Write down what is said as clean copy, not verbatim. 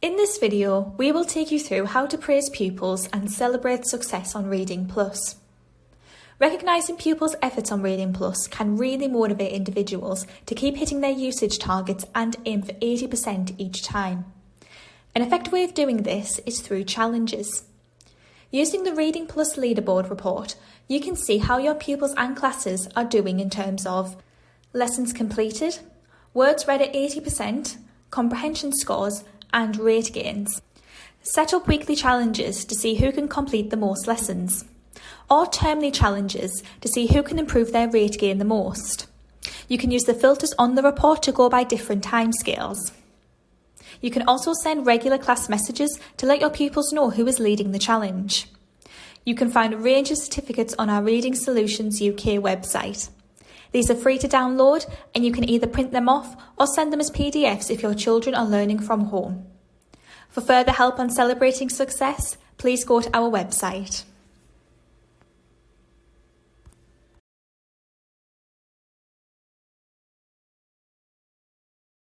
In this video, we will take you through how to praise pupils and celebrate success on Reading Plus. Recognising pupils' efforts on Reading Plus can really motivate individuals to keep hitting their usage targets and aim for 80% each time. An effective way of doing this is through challenges. Using the Reading Plus Leaderboard report, you can see how your pupils and classes are doing in terms of lessons completed, words read at 80%, comprehension scores, and rate gains. Set up weekly challenges to see who can complete the most lessons, or termly challenges to see who can improve their rate gain the most. You can use the filters on the report to go by different timescales. You can also send regular class messages to let your pupils know who is leading the challenge. You can find a range of certificates on our Reading Solutions UK website. These are free to download, and you can either print them off or send them as PDFs if your children are learning from home. For further help on celebrating success, please go to our website.